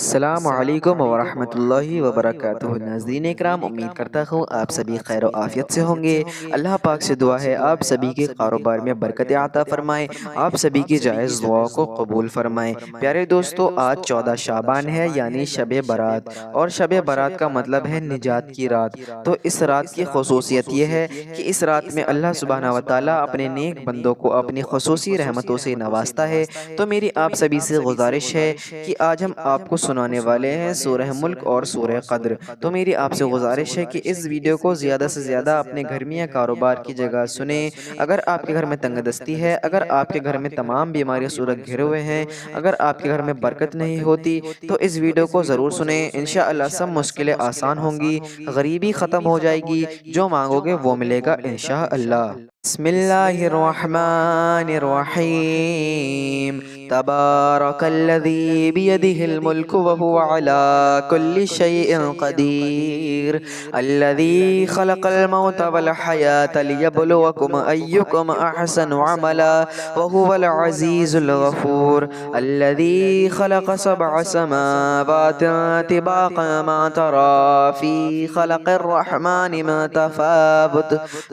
अस्सलामु अलैकुम वरहमतुल्लाहि वबरकातुहू। नाज़रीन इकराम, उम्मीद करता हूँ आप सभी खैर आफियत से होंगे। अल्लाह पाक से दुआ है आप सभी के कारोबार में बरकत आता फरमाए, आप सभी की जायज़ दुआ को कबूल फरमाए। प्यारे दोस्तों, आज 14 शाबान है यानी शब बारात, और शब बारात का मतलब है निजात की रात। तो इस रात की खसूसियत यह है कि इस रात में अल्लाह सुब्हानहू व तआला अपने नेक बंदों को अपनी खसूसी रहमतों से नवाजता है। तो मेरी आप सभी से गुजारिश है कि आज हम आपको सुनाने वाले हैं सूरह मुल्क और सूरह क़द्र। तो मेरी आपसे गुजारिश है कि इस वीडियो को ज़्यादा से ज़्यादा अपने घर में या कारोबार की जगह सुने। अगर आपके घर में तंगदस्ती है, अगर आपके घर में तमाम बीमारियां सूरत घिरे हुए हैं, अगर आपके घर में बरकत नहीं होती, तो इस वीडियो को ज़रूर सुने। इंशाअल्लाह सब मुश्किलें आसान होंगी, गरीबी ख़त्म हो जाएगी, जो मांगोगे वो मिलेगा इंशाअल्लाह। बिस्मिल्लाहिर्रहमानिर्रहीम। तबारकल्लज़ी बियदिहिल मुल्कु व हुवा अला कुल्लि शैइन क़दीर। अल्लज़ी खलक़ल मौत वल हयात लियब्लुवकुम अय्युकुम अहसनु अमला व हुवल अज़ीज़ुल गफ़ूर। अल्लज़ी खलक़ सबअ समावातिन तिबाक़न मा तरा फ़ी खलक़िर रहमानि मिन तफ़ावुत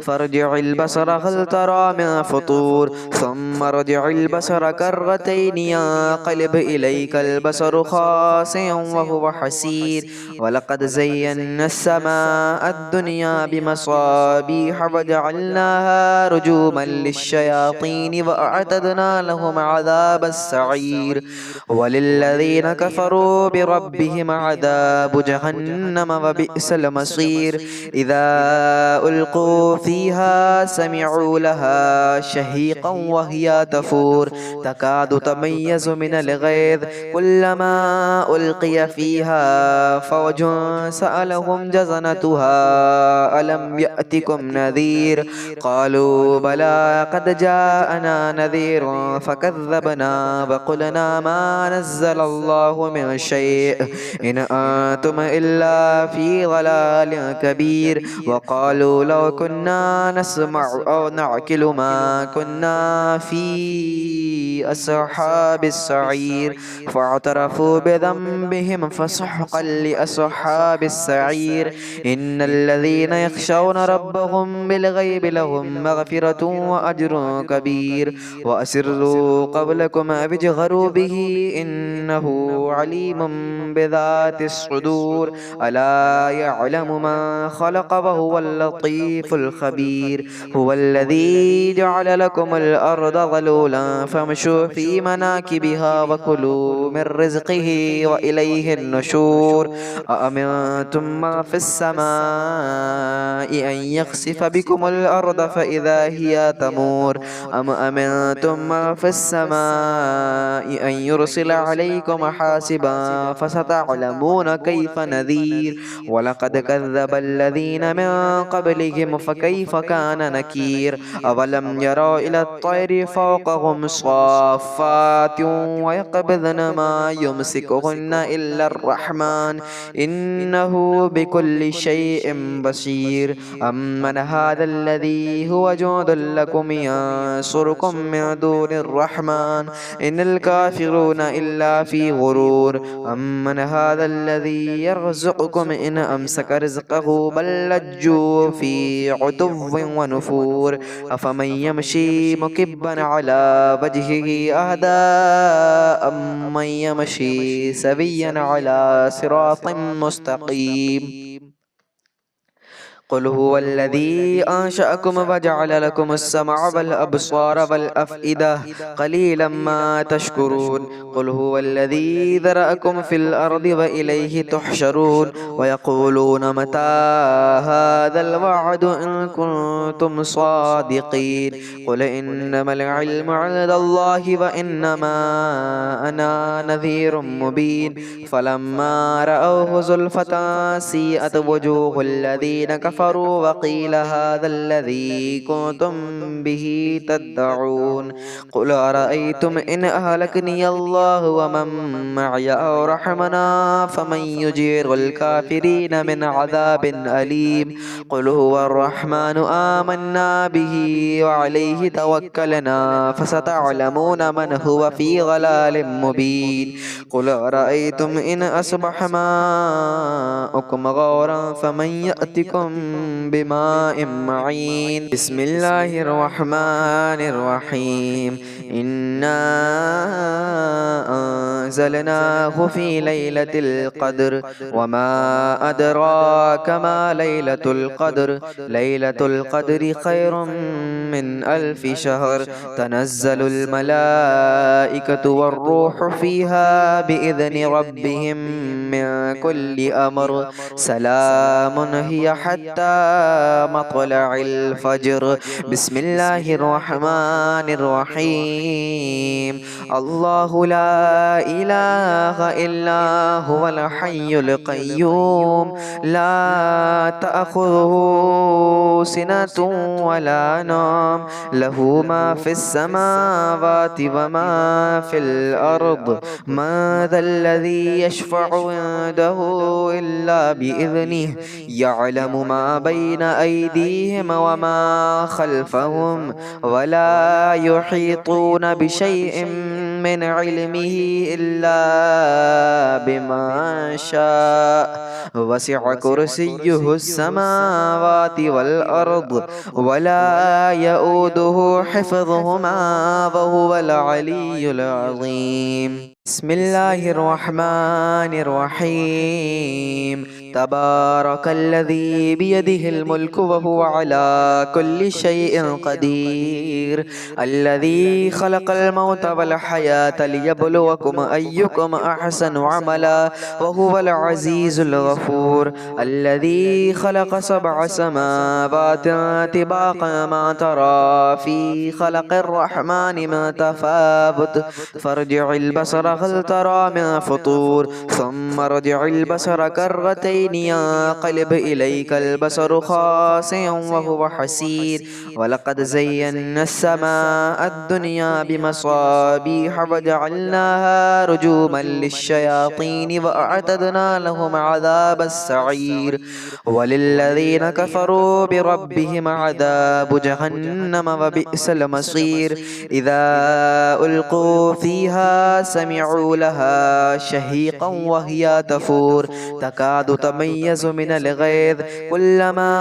फर्जि'िल बसर हल तरा मिन फ़ुतूर सुम्मा अर्जि'िल बसर कर्रतैन यंक़लिब इलैकल बसरु ख़ासिअन व हुवा हसीर। वलक़द ज़य्यन्ना अस्समाअ अद्दुनिया बिमसाबीह व जअलनाहा रुजूमन लिश्शयातीन व अअतदना लहुम अज़ाबस सईर। वलिल्लज़ीना कफ़रू बिरब्बिहिम अज़ाबु जहन्नम व बिअसल मसीर। इज़ा उल्क़ू फ़ीहा समिअू लहा शहीक़न व हिया तफ़ूर तकादु तमय्यज़ु मिनल ग़ैज़ कुल्लमा उल्क़िया फ़ीहा फ़ौजुन सअलहुम ज़ज़नतुहा अलम यअतिकुम नज़ीर क़ालू बला क़द जाअना नज़ीरुन फ़कज़्ज़बना व क़ुलना मा नज़्ज़लल्लाहु मिन शै'इन इन अंतुम इल्ला फ़ी ज़लालिन कबीर। व क़ालू लौ कुन्ना नस्मअु औ नअक़िलु मा कुन्ना फ़ी अस्हाबिस सईर फ़अतरफ़ू बिज़ंबिहिम फ़सुहक़न लिअस्हाबिस सईर। इन्नल्लज़ीना यख़शौना रब्बहुम बिलग़ैबि लहुम मग़फ़िरतुन व अज्रुन कबीर। व असिर्रू क़व्लकुम अव इजहरू बिही इन्नहु अलीमुम बिज़ातिस सुदूर। अला यअलमु मन ख़लक़ व हुवल लतीफ़ुल ख़बीर। हुवल्लज़ी जअल लकुमुल अर्ज़ ज़लूलन फ़मशू फ़ी मनाकिबिहा व कुलू मिन रिज़्क़िही व इलैहिन नुशूर। अअमिनतुम मन फ़िस समाइ अन यख़सिफ़ बिकुमुल अर्ज़ फ़इज़ा हिय तमूर। अम अमिनतुम मन फ़िस समाइ अन युरसिल अलैकुम हासिबन फ़सतअलमून कैफ़ नज़ीर। वलक़द कज़्ज़ब अल्लज़ीन मिन क़ब्लिहिम फ़कैफ़ कान नकीर। अवलम यरौ इला त्तैरि फ़ौक़हुम स्वाफ़्फ़ातिन व यक़बिज़न मा युमसिकुहुन्ना इल्ला अर्रहमान इन्नहु बिकुल्लि शैइन बसीर। अम्मन हाज़ल्लज़ी हुव जुंदुल लकुम यंसुरुकुम मिन दूनिर रहमान इन्नल काफ़िरूना इल्ला फ़ी गुरूर। अम्मन हाज़ल्लज़ी यर्ज़ुक़ुकुम इन अमसक रिज़्क़हु बल लज्जू फ़ी उतुव्विन व नुफ़ूर। अफ़मन यमशी मुकिब्बन अला वजहिही अहदा अम्मन यमशी सविय्यन अला सिरातिन मुस्तक़ीम। क़ुल हुवल्लज़ी अंशअकुम व जअल लकुमुस समअ वल अब्सार वल अफ़इदा क़लीलन मा तशकुरून। क़ुल हुवल्लज़ी ज़रअकुम फ़िल अर्ज़ि व इलैहि तुहशरून। व यक़ूलून मता हाज़ल वअदु इन कुन्तुम सादिक़ीन। क़ुल इन्नमल इल्मु इंदल्लाहि व इन्नमा अना नज़ीरुम मुबीन। फ़लम्मा रअवहु ज़ुल्फ़तन सीअत वुजूहुल लज़ीना كفروا وقيل هذا الذي كنتم به تدعون قل أرأيتم إن أهلكني الله ومن معي أو رحمنا فمن يجير الكافرين من عذاب أليم قل هو الرحمن آمنا به وعليه توكلنا فستعلمون من هو في ضلال مبين قل أرأيتم إن أصبح ماؤكم غورا فمن يأتكم بماء معين بسم الله الرحمن الرحيم إنا أنزلناه في ليلة القدر وما أدراك ما ليلة القدر ليلة القدر خير من ألف شهر تنزل الملائكة والروح فيها بإذن ربهم من كل أمر سلام هي حتى مطلع الفجر بسم الله الرحمن الرحيم الله لا إله إلا هو الحي القيوم لا تأخذه سنة ولا نوم له ما في السماوات وما في الأرض من ذا الذي يشفع عنده إلا بإذنه يعلم ما بين أيديهم وما خلفهم ولا يحيطون بشيء من علمه إلا بما شاء وسع كرسيه السماوات والأرض ولا يؤوده حفظهما وهو العلي العظيم بسم الله الرحمن الرحيم تبارك الذي بيده الملك وهو على كل شيء قدير الذي خلق الموت والحياة ليبلوكم أيكم أحسن عملا وهو العزيز الغفور الذي خلق سبع سماوات طباقا ما ترى في خلق الرحمن من تفاوت فارجع البصر هل ترى من فطور ثم ارجع البصر كرتين ينقلب إليك البصر خاسئا وهو حسير ولقد زينا السماء الدنيا بمصابيح وجعلناها رجوما للشياطين وأعتدنا لهم عذاب السعير وللذين كفروا بربهم عذاب جهنم وبئس المصير إذا ألقوا فيها سمعوا لها شهيقا وهي تفور تكاد تميز من الغيظ كلما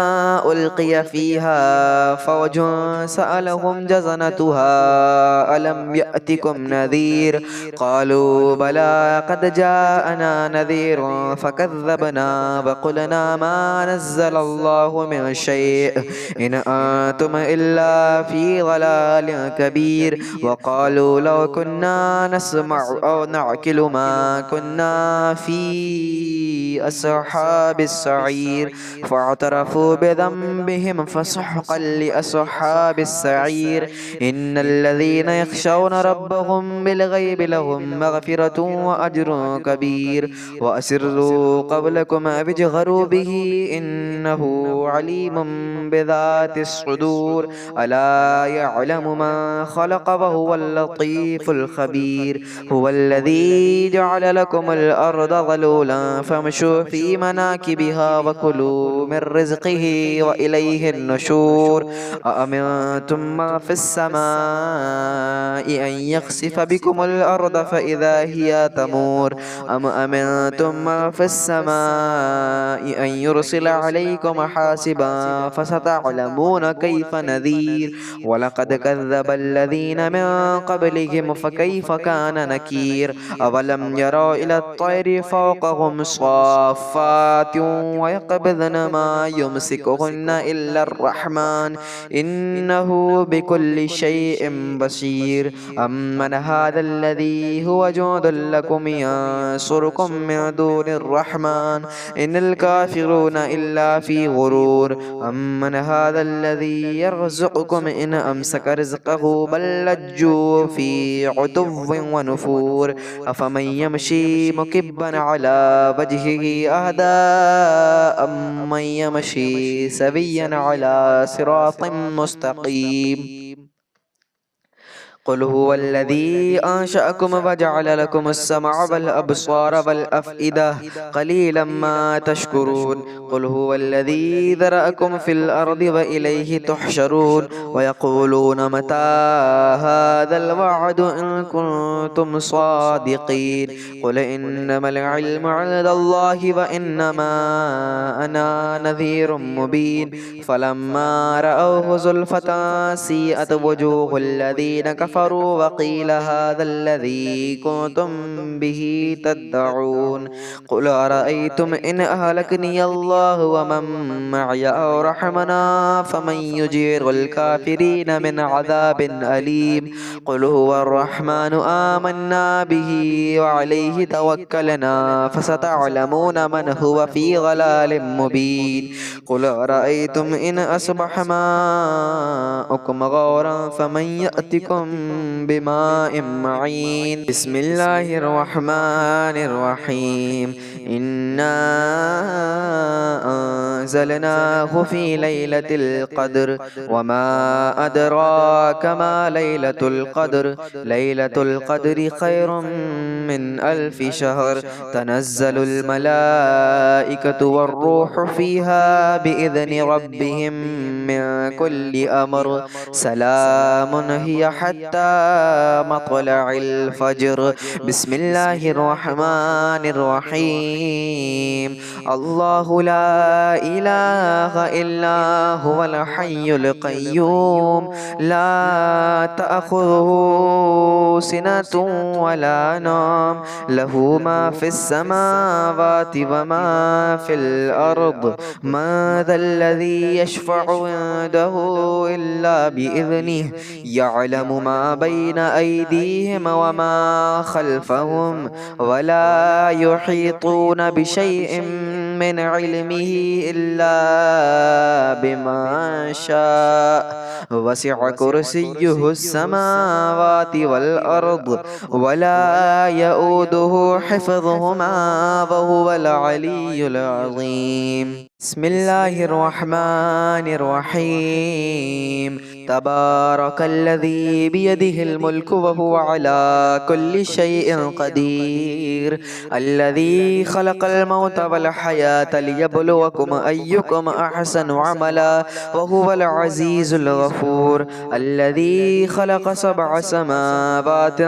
ألقي فيها فوج سألهم جزنتها ألم يأتكم نذير قالوا بلى قد جاءنا نذير فكذبنا وقلنا ما نزل الله من شيء إن أنتم إلا في ضلال كبير وقالوا لو كنا نسمع أو نعقل ما كنا في أصحاب السعير فاعترفوا بذنبهم فسحقا لأصحاب السعير إن الذين يخشون ربهم بالغيب لهم مغفرة وأجر كبير وأسروا قبلكم أبجهروا به إنه عليم بذات الصدور ألا يعلم من خلق وهو اللطيف الخبير هو الذي جعل لكم الأرض ظلولا فامشوا في مناكبها وكلوا من رزقه وإليه النشور أأمنتم من في السماء أن يخسف بكم الأرض فإذا هي تمور أم أمنتم من في السماء أن يرسل عليكم حاسبا فستعلمون كيف نذير ولقد كذب الذين من قبلهم فكيف كان نكير أولم يروا إلى الطير فوقهم صافات ويقبضن ما يمسكهن إلا الرحمن إنه بكل شيء بصير أمن هذا الذي هو جند لكم ينصركم من دون الرحمن إن الكافرون إلا في غرور أمن هذا الذي يرزقكم إن أمسك رزقه بل لجوا في عتو ونفور غفور أفمن يمشي مكبا على وجهه أهدى أمن يمشي سويا على صراط مستقيم قل هو الذي أنشأكم وجعل لكم السمع والأبصار والأفئدة قليلا ما تشكرون قل هو الذي ذرأكم في الأرض وإليه تحشرون ويقولون متى هذا الوعد إن كنتم صادقين قل إنما العلم عند الله وإنما أنا نذير مبين فلما رأوه زلفة سيئت وجوه الذين كفروا وقيل هذا الذي كنتم به تدعون قل أرأيتم إن أهلكني الله ومن معي أو رحمنا فمن يجير الكافرين من عذاب أليم قل هو الرحمن آمنا به وعليه توكلنا فستعلمون من هو في ضلال مبين قل أرأيتم إن أصبح ماؤكم غورا فمن يأتكم بماء معين بسم الله الرحمن الرحيم إنا أنزلناه في ليلة القدر وما أدراك ما ليلة القدر ليلة القدر خير من 1000 شهر تنزل الملائكة والروح فيها بإذن ربهم من كل أمر سلام هي حتى مطلع الفجر بسم الله الرحمن الرحيم الله لا إله إلا هو الحي القيوم لا تأخذه سنة ولا نوم له ما في السماوات وما في الأرض من ذا الذي يشفع عنده إلا بإذنه يعلم ما بين أيديهم وما خلفهم ولا يحيطون بشيء من علمه إلا بما شاء وسع كرسيه السماوات والأرض ولا يؤوده حفظهما وهو العلي العظيم بسم الله الرحمن الرحيم تبارك الذي بيده الملك وهو على كل شيء قدير الذي خلق الموت والحياة ليبلوكم أيكم أحسن عملا وهو العزيز الغفور الذي خلق 7 سماوات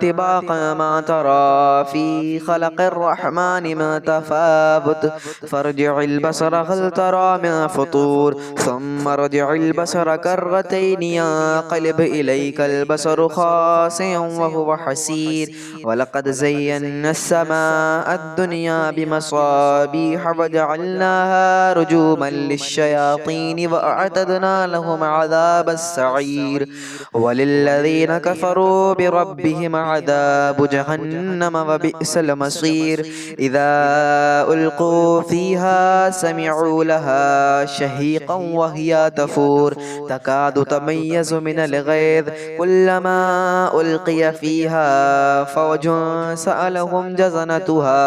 طباقا ما ترى في خلق الرحمن من تفاوت فارجع البصر هل ترى من فطور ثم ارجع البصر كرتين ينقلب إليك البصر خاسئا وهو حسير ولقد زينا السماء الدنيا بمصابيح وجعلناها رجوما للشياطين وأعتدنا لهم عذاب السعير وللذين كفروا بربهم عذاب جهنم وبئس المصير إذا ألقوا فيها سمعوا لها شهيقا وهي تفور تكاد تميز من الغيظ كلما ألقي فيها فوج سألهم جزنتها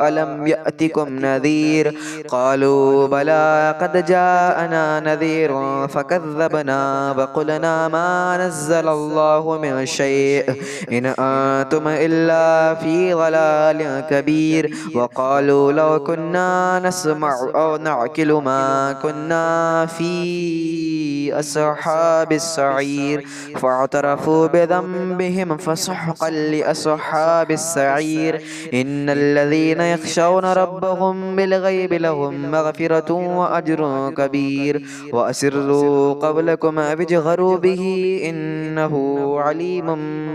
ألم يأتكم نذير قالوا بلى قد جاءنا نذير فكذبنا وقلنا ما نزل الله من شيء إن أنتم إلا في ضلال كبير وقالوا لو كنا نسمع أو نعقل ما كنا في أصحاب السعير فاعترفوا بذنبهم فسحقا لأصحاب السعير إن الذين يخشون ربهم بالغيب لهم مغفرة وأجر كبير وأسروا قولكم أو اجهروا به إنه عليم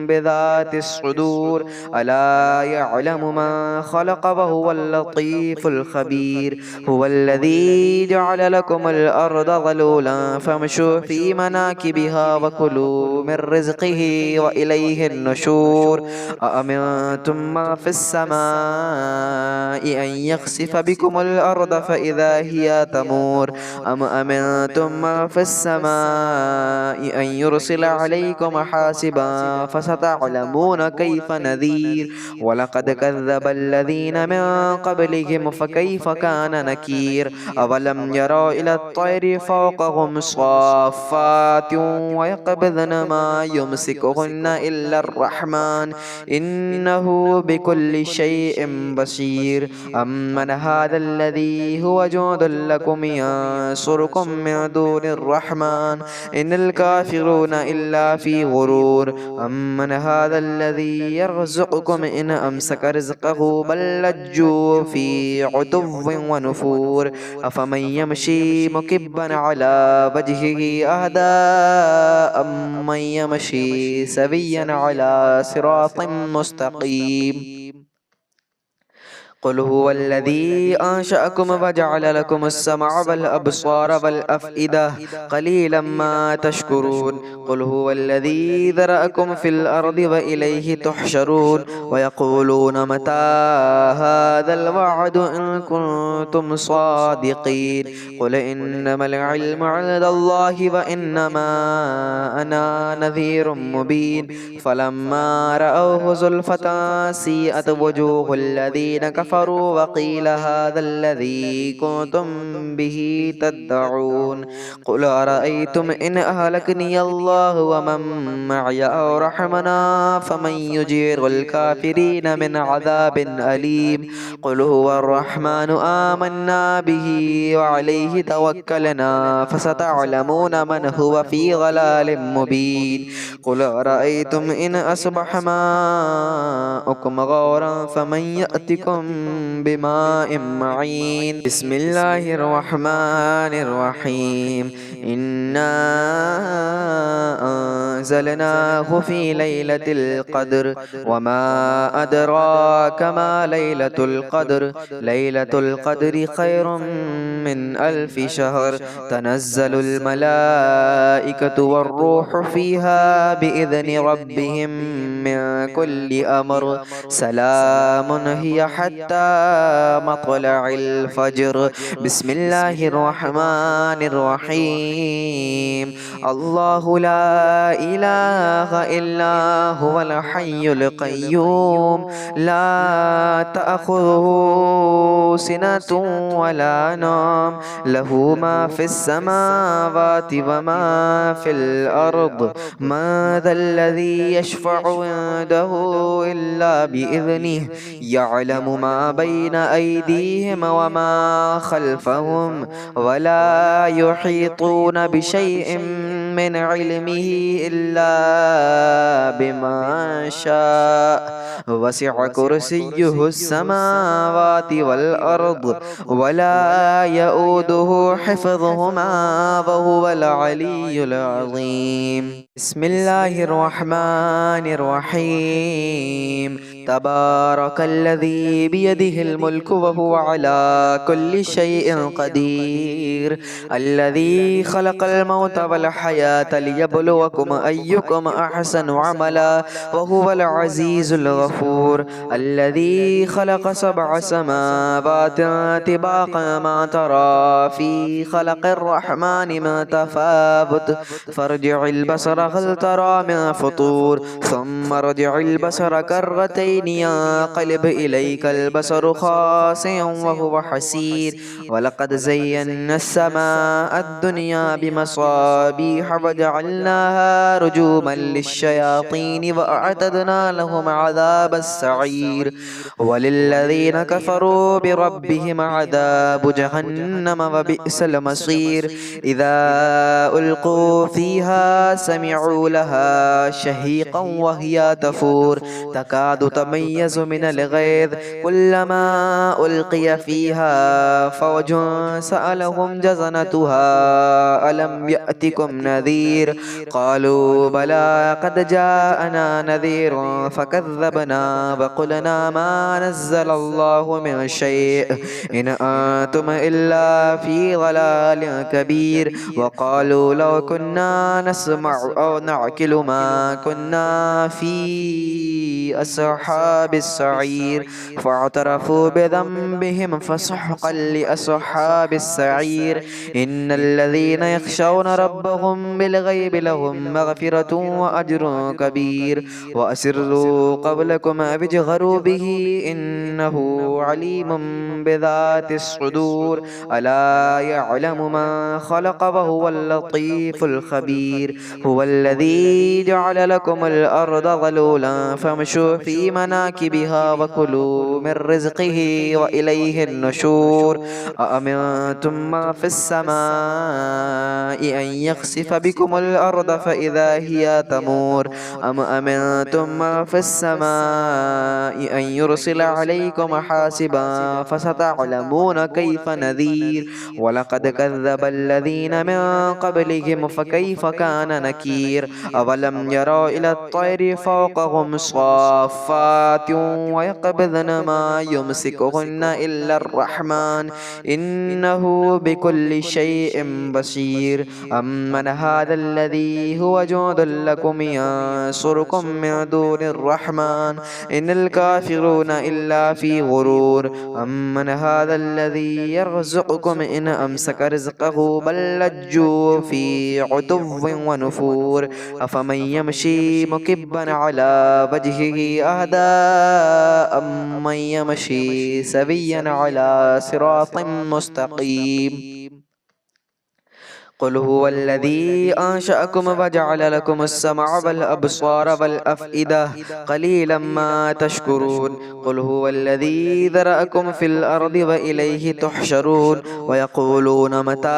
بذات الصدور ألا يعلم ما خلق وهو اللطيف الخبير هو الذي جعل لكم الأرض ذلولا فامشوا في مناكبها وكلوا من رزقه وإليه النشور أأمنتم من في السماء أن يخسف بكم الأرض فإذا هي تمور أم أمنتم من في السماء أن يرسل عليكم حاسبا فستعلمون كيف نذير ولقد كذب الذين من قبلهم فكيف كان نكير أولم يروا إلى الطير فوقهم صافات ويقبضن ما يمسكهن إلا الرحمن إنه بكل شيء بصير أمن هذا الذي هو جند لكم ينصركم من دون الرحمن إن الكافرون إلا في غرور أمن هذا الذي يرزقكم إن أمسك رزقه بل لجوا في عتو ونفور أفمن يمشي مكبا على وجهه أهدى أمن يمشي سويا على صراط مستقيم قل هو الذي أنشأكم وجعل لكم السمع والأبصار والأفئدة قليلا ما تشكرون قل هو الذي ذرأكم في الأرض وإليه تحشرون ويقولون متى هذا الوعد إن كنتم صادقين قل إنما العلم عند الله وإنما أنا نذير مبين فلما رأوه زلفة سيئت وجوه الذين كفروا وقيل هذا الذي كنتم به تدعون قل أرأيتم إن أهلكني الله ومن معي أو رحمنا فمن يجير الكافرين من عذاب أليم قل هو الرحمن آمنا به وعليه توكلنا فستعلمون من هو في ضلال مبين قل أرأيتم إن أصبح ماؤكم غورا فمن يأتكم بماء معين بسم الله الرحمن الرحيم إنا أنزلناه في ليلة القدر وما أدراك ما ليلة القدر ليلة القدر خير من 1000 شهر تنزل الملائكة والروح فيها بإذن ربهم من كل أمر سلام هي حتى مطلع الفجر بسم الله الرحمن الرحيم الله لا إله إلا هو الحي القيوم لا تأخذه سنة ولا نوم له ما في السماوات وما في الأرض من ذا الذي يشفع عنده إلا بإذنه يعلم ما بين أيديهم وما خلفهم ولا يحيطون بشيء من علمه إلا بما شاء وسع كرسيه السماوات والأرض ولا يؤوده حفظهما وهو العلي العظيم بسم الله الرحمن الرحيم تبارك الذي بيده الملك وهو على كل شيء قدير الذي خلق الموت والحياة ليبلوكم أيكم أحسن عملا وهو العزيز الغفور الذي خلق 7 سماوات طباقا ما ترى في خلق الرحمن من تفاوت فارجع البصر هل ترى من فطور ثم ارجع البصر كرتين ينقلب إليك البصر خاسئا وهو حسير ولقد زينا السماء الدنيا بمصابيح وجعلناها رجوما للشياطين وأعتدنا لهم عذاب السعير وللذين كفروا بربهم عذاب جهنم وبئس المصير إذا ألقوا فيها سمعوا لها شهيقا وهي تفور تكاد تميز من الغيظ كلما ألقي فيها فوج سألهم جزنتها ألم يأتكم نذير قالوا بلى قد جاءنا نذير فكذبنا وقلنا ما نزل الله من شيء إن أنتم إلا في ضلال كبير وقالوا لو كنا نسمع أو نعقل ما كنا في أصحاب السعير فاعترفوا بذنبهم فسحقا لأصحاب السعير إن الذين يخشون ربهم بالغيب لهم مغفرة وأجر كبير وأسروا قولكم أو اجهروا به إنه عليم بذات الصدور ألا يعلم من خلق وهو اللطيف الخبير هو الذي جعل لكم الأرض ظلولا فامشوا في مناكبها وكلوا من رزقه وإليه النشور أأمنتم ما في السماء أن يخسف بكم الأرض فإذا هي تمور أم أمنتم ما في السماء أن يرسل عليكم حاسبا فستعلمون كيف نذير ولقد كذب الذين من قبلهم فكيف كان نكير أولم يروا إلى الطير فوقهم صافات ويقبضن ما يمسكهن إلا الرحمن إنه بكل شيء بصير أمن هذا الذي هو جند لكم ينصركم من دون الرحمن إن الكافرون إلا في غرور أمن هذا الذي يرزقكم إن أمسك رزقه بل لجوا في عتو ونفور أفمن يمشي مكبا على وجهه أهدى أمن يمشي سويا على صراط مستقيم قل هو الذي أنشأكم وجعل لكم السمع والأبصار والأفئدة قليلا ما تشكرون قل هو الذي ذرأكم في الأرض وإليه تحشرون ويقولون متى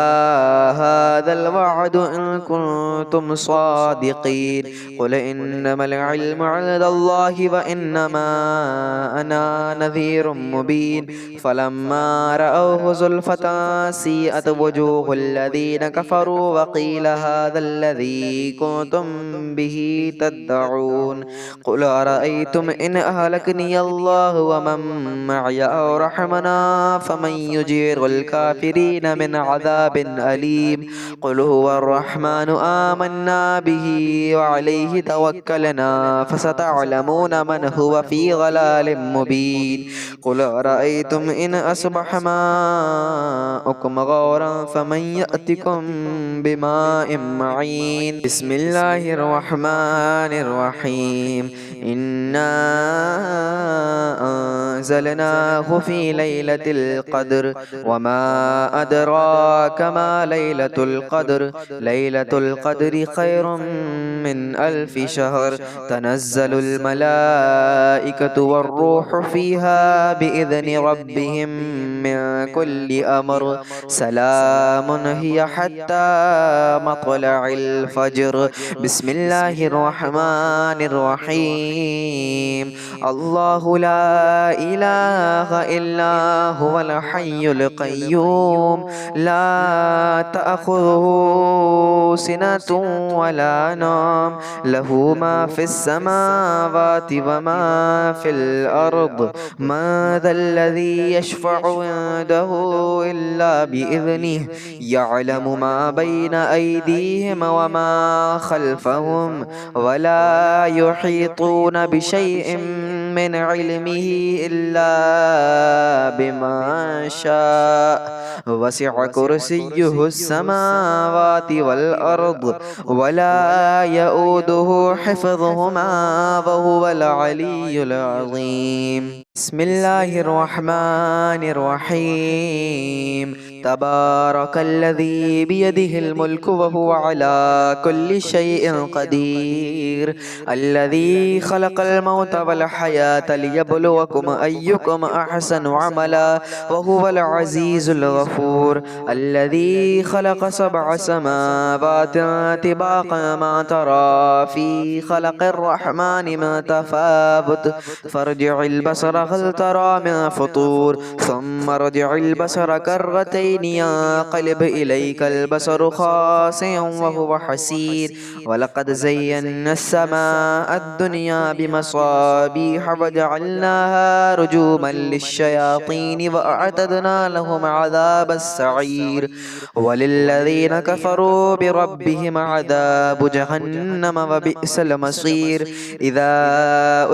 هذا الوعد إن كنتم صادقين قل إنما العلم عند الله وإنما أنا نذير مبين فلما رأوه زلفة سيئت وجوه الذين كفروا وقيل هذا الذي كنتم به تدعون قل أرأيتم إن أهلكني الله ومن معي أو رحمنا فمن يجير الكافرين من عذاب أليم قل هو الرحمن آمنا به وعليه توكلنا فستعلمون من هو في ضلال مبين قل أرأيتم إن أصبح ماؤكم غورا فمن يأتكم بماء معين بسم الله الرحمن الرحيم إنا أنزلناه في ليلة القدر وما أدراك ما ليلة القدر ليلة القدر خير من 1000 شهر تنزل الملائكة والروح فيها بإذن ربهم من كل أمر سلام هي حتى مطلع الفجر بسم الله الرحمن الرحيم الله لا إله إلا هو الحي القيوم لا تأخذه سنة ولا نوم له ما في السماوات وما في الأرض من ذا الذي يشفع عنده إلا بإذنه يعلم ما بين أيديهم وما خلفهم ولا يحيطون بشيء من علمه إلا بما شاء وسع كرسيه السماوات والأرض ولا يؤوده حفظهما وهو العلي العظيم. बिस्मिल्लाहिर्रहमानिर्रहीम। तबारकल्लज़ी बियदिहिल मुल्कु व हुवा अला कुल्लि शैइन क़दीर। अल्लज़ी खलक़ल मौता वल हयाता लियब्लुवकुम अय्युकुम अहसनु अमला व हुवल अज़ीज़ुल गफ़ूर। अल्लज़ी खलक़ सबअ समावातिन तिबाक़न मा तरा फ़ी खलक़िर रहमानि मिन तफ़ावुत फर्जिइल बसर हल तरा मिन फ़ुतूर सुम्मा रजिइल बसर कर्रतैनि यंक़लिब इलैकल बसरु ख़ासिअन व हुवा हसीर। वलक़द ज़य्यन्ना अस्समाअद दुनिया बिमसाबीह व जअलनाहा रुजूमन लिश्शयातीन व अअतदना लहुम अज़ाबस सईर। वलिल्लज़ीना कफ़रू बिरब्बिहिम अज़ाबु जहन्नम व बिअसल मसीर। इज़ा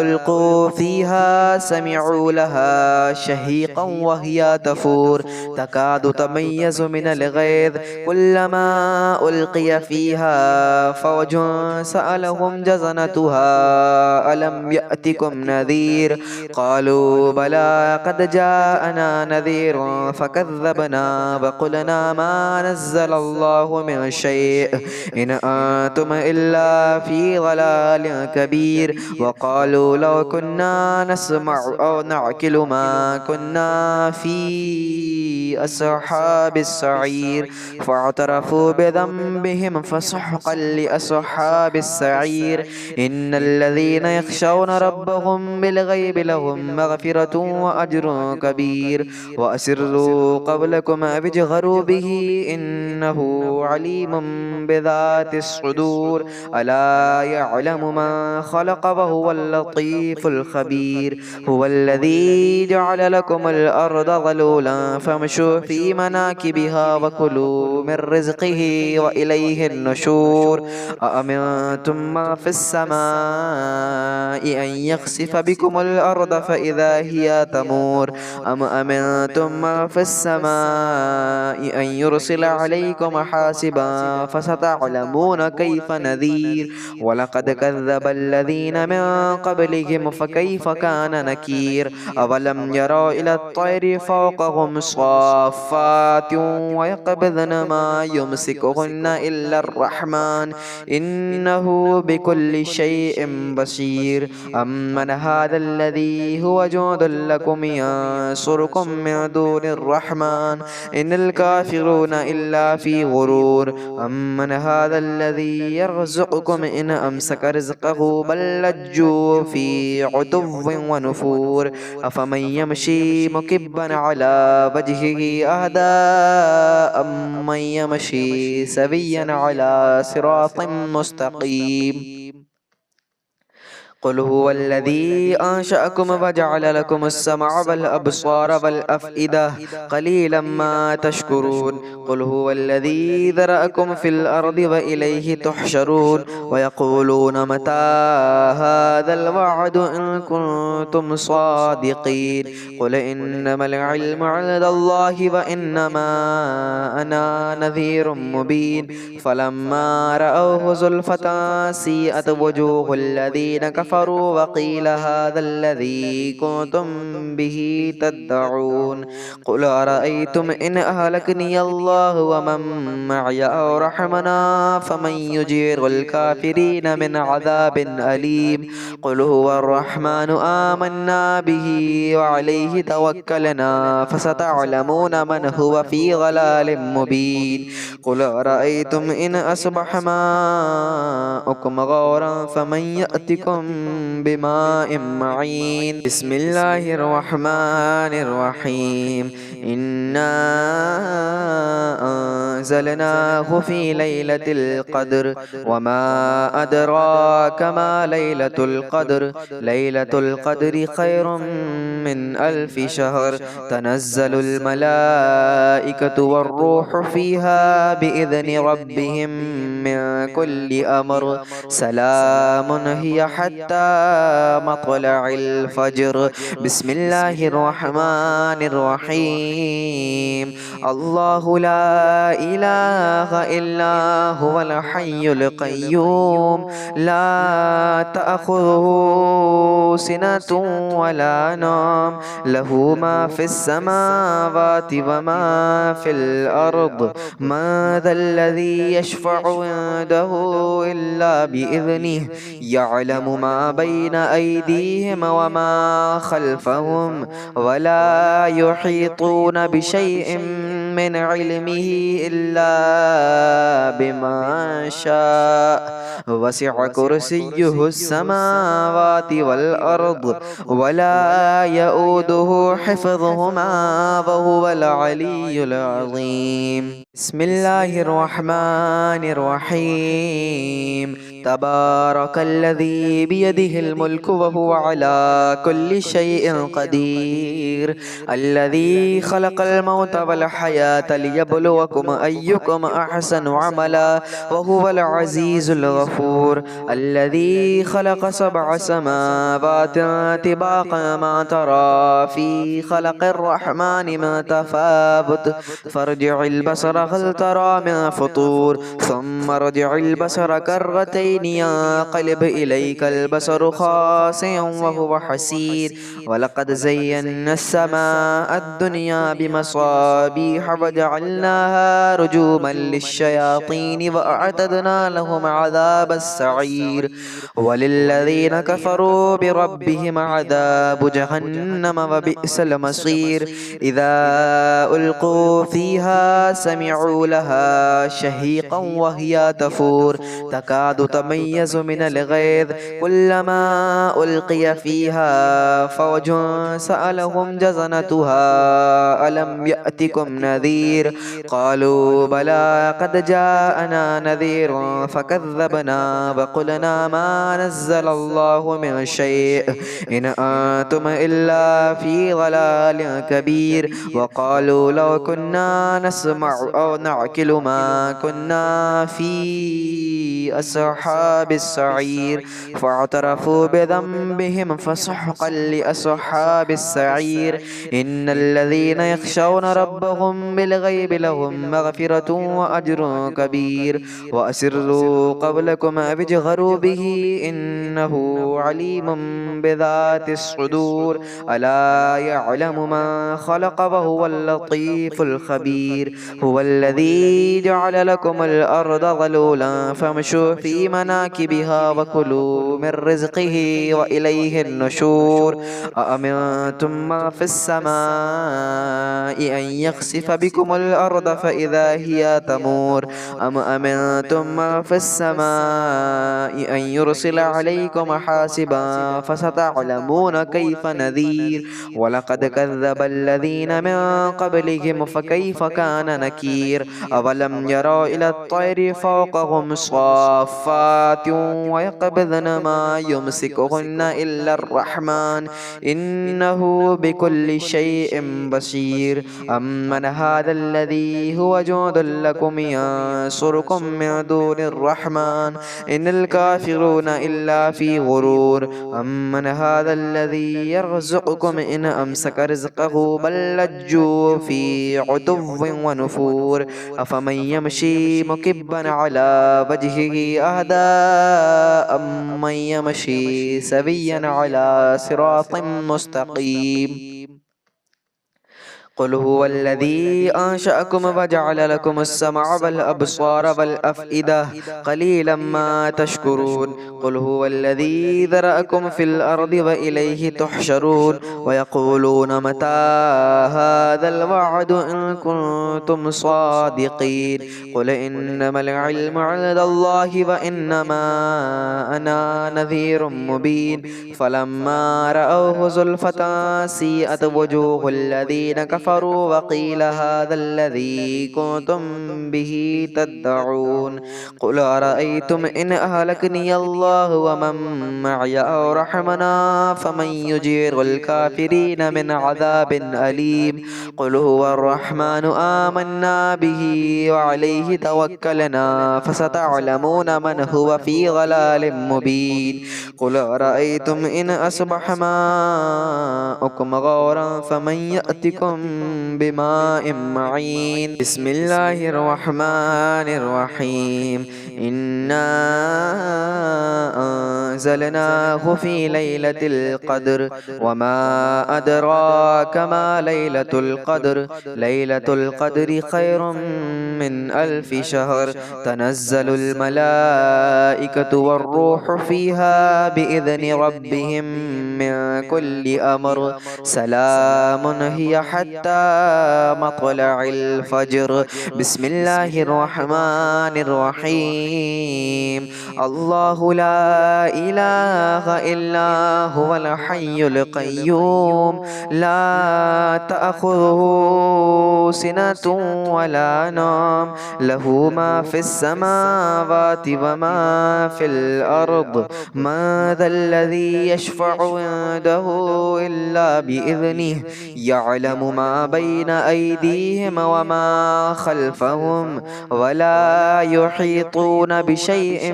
उल्क़ू फ़ीहा समिअू लहा शहीक़न व हिया तफ़ूर तकादु तमय्यज़ु मिनल ग़ैज़ कुल्लमा उल्क़िय फ़ीहा फ़ौजुन सअलहुम ज़ज़नतुहा अलम यअतिकुम नज़ीर क़ालू बला क़द जाअना नज़ीरुन फ़कज़्ज़बना व क़ुलना मा नज़्ज़लल्लाहु मिन शै'इन इन अंतुम इल्ला फ़ी ज़लालिन कबीर। वक़ालू लौ कुन्ना नस्मअु औ नअक़िलु मा कुन्ना फ़ी अस्हाबिस सईर फ़अतरफ़ू बिज़ंबिहिम फ़सुहक़न लिअस्हाबिस सईर। इन्नल्लज़ीना यख़शौना रब्बहुम बिलग़ैबि लहुम मग़फ़िरतुन व अज्रुन कबीर। व असिर्रू क़ौलकुम अव इजहरू बिही इन्नहु अलीमुम बिज़ातिस सुदूर। अला यअलमु मन ख़लक़ व हुवल लतीफ़ुल ख़बीर। हुवल्लज़ी जअल लकुमुल अर्ज़ ज़लूलन फ़मशू फ़ी मनाकिबिहा व कुलू मिन रिज़्क़िही व इलैहिन नुशूर। अअमिनतुम मन फ़िस समाइ अन यख़सिफ़ बिकुमुल अर्ज़ फ़इज़ा हिय तमूर। अम अमिनतुम मन फ़िस समाइ अन युरसिल अलैकुम हासिबन फ़सतअलमून कैफ़ नज़ीर। वलक़द कज़्ज़बल्लज़ीन मिन क़ब्लिहिम फ़कैफ़ कान नकीर। अवलम यरौ इलत तैरि फ़ौक़हुम स्वाफ़्फ़ातिन व यक़बिज़न मा युमसिकुहुन्ना इल्लर रहमान इन्नहु बिकुल्लि शैइन बसीर। अम्मन हाज़ल्लज़ी हुव जुंदुल लकुम यंसुरुकुम मिन दूनिर रहमान इन्नल काफ़िरूना इल्ला फ़ी गुरूर। अम्मन हाज़ल्लज़ी यरज़ुक़ुकुम इन अमसक रिज़्क़हु बल लज्जू फ़ी उतुव्विन व नुफ़ूर। अफ़मन यमशी मुकिब्बन अला वजहिही अहदा अम्मन यमशी सविय्यन अला सिरातिन मुस्तक़ीम। क़ुल हुवल्लज़ी अंशअकुम व जअल लकुमुस समअ वल अब्सार वल अफ़इदा क़लीलन मा तशकुरून। क़ुल हुवल्लज़ी ज़रअकुम फ़िल अर्ज़ि व इलैहि तुहशरून। व यक़ूलून मता हाज़ल वअदु इन कुन्तुम सादिक़ीन। क़ुल इन्नमल इल्मु इंदल्लाहि व इन्नमा अना नज़ीरुम मुबीन। फ़लम्मा रअवहु ज़ुल्फ़तन सीअत वुजूहुल लज़ीना कफ़रू व क़ील हाज़ल्लज़ी कुन्तुम बिही तद्दऊन। क़ुल अरअय्तुम इन अहलकनियल्लाहु व मन मअय औ रहमना फमन युजीरुल काफ़िरीन मिन अज़ाबिन अलीम। क़ुल हुवर्रहमानु आमन्ना बिही व अलैहि तवक्कलना फसतअलमून मन हुव फ़ी ज़लालिम मुबीन। क़ुल अरअय्तुम इन अस्बह माउकुम गौरन फमन यअतिकुम बिमाइन मईन। बिस्मिल्लाहिर्रहमानिर्रहीम। इन्ना अंज़लनाहु फ़ी लैलतिल क़द्र वमा अदराक मा लैलतुल क़द्र। लैलतुल क़द्रि खैरुम मिन अल्फ़ि शहर। तनज़्ज़लुल मलाइकतु वर्रूहु फ़ीहा बिइज़्नि रब्बिहिम मिन कुल्लि अम्र। सलामुन हिय हत्ता मत्लइल फ़ज्र। बिस्मिल्लाहिर्रहमानिर्रहीम। अल्लाहु ला إله إلا هو الحي القيوم لا تأخذه سنة ولا نوم له ما في السماوات وما في الأرض من ذا الذي يشفع عنده إلا بإذنه يعلم ما بين أيديهم وما خلفهم ولا يحيطون بشيء من علمه إلا بما شاء وسع كرسيه السماوات والأرض ولا يؤوده حفظهما وهو العلي العظيم. بسم الله الرحمن الرحيم. تبارك الذي بيده الملك وهو على كل شيء قدير الذي خلق الموت والحياة ليبلوكم أيكم أحسن عملا وهو العزيز الغفور الذي خلق 7 سماوات طباقا ما ترى في خلق الرحمن من تفاوت فارجع البصر هل ترى من فطور ثم ارجع البصر كرتين ينقلب إليك البصر خاسئا وهو حسير ولقد زينا السماء الدنيا بمصابيح وجعلناها رجوما للشياطين وأعتدنا لهم عذاب السعير وللذين كفروا بربهم عذاب جهنم وبئس المصير إذا ألقوا فيها سمعوا لها شهيقا وهي تفور تكاد تميز من الغيظ كلما ألقي فيها فوج سألهم جزنتها ألم يأتكم نذير قالوا بلى قد جاءنا نذير فكذبنا وقلنا ما نزل الله من شيء إن أنتم إلا في ضلال كبير وقالوا لو كنا نسمع أو نعقل ما كنا في أصحاب السعير فاعترفوا بذنبهم فسحقا لأصحاب السعير إن الذين يخشون ربهم بالغيب لهم مغفرة وأجر كبير وأسروا قولكم أو اجهروا به إنه عليم بذات الصدور ألا يعلم من خلق وهو اللطيف الخبير هو الذي جعل لكم الأرض ظلولا فامشوا في مناكبها وكلوا من رزقه وإليه النشور أأمنتم ما في السماء أن يخسف بكم الأرض فإذا هي تمور أم أمنتم ما في السماء أن يرسل عليكم حاسبا فستعلمون كيف نذير ولقد كذب الذين من قبلهم فكيف كان نكير أولم يروا إلى الطير فوقهم صافات ويقبضن ما يمسكهن إلا الرحمن إنه بكل شيء بصير أمن هذا الذي هو جند لكم ينصركم من دون الرحمن إن الكافرون إلا في غرور أمن هذا الذي يرزقكم إن أمسك رزقه بل لجوا في عتو ونفور أفمن يمشي مكبا على وجهه أهدى أمن يمشي سويا على صراط مستقيم قل هو الذي أنشأكم وجعل لكم السمع والأبصار والأفئدة قليلا ما تشكرون قل هو الذي ذرأكم في الأرض وإليه تحشرون ويقولون متى هذا الوعد إن كنتم صادقين قل إنما العلم عند الله وإنما أنا نذير مبين فلما رأوه زلفة سيئت وجوه الذين كفروا وقيل هذا الذي كنتم به تدعون قل أرأيتم إن أهلكني الله ومن معي أو رحمنا فمن يجير الكافرين من عذاب أليم قل هو الرحمن آمنا به وعليه توكلنا فستعلمون من هو في ضلال مبين قل أرأيتم إن أصبح ماؤكم غورا فمن يأتكم بماء معين بسم الله الرحمن الرحيم إنا أنزلناه في ليلة القدر وما أدراك ما ليلة القدر ليلة القدر خير من ألف شهر تنزل الملائكة والروح فيها بإذن ربهم من كل أمر سلام هي حتى مطلع الفجر بسم الله الرحمن الرحيم الله لا إله إلا هو الحي القيوم لا تأخذه سنة ولا نوم له ما في السماوات وما في الأرض من ذا الذي يشفع عنده إلا بإذنه يعلم ما بين أيديهم وما خلفهم ولا يحيطون بشيء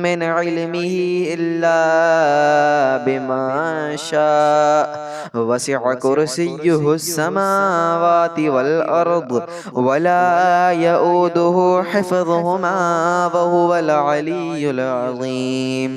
من علمه إلا بما شاء وسع كرسيه السماوات والأرض ولا يؤوده حفظهما وهو العلي العظيم.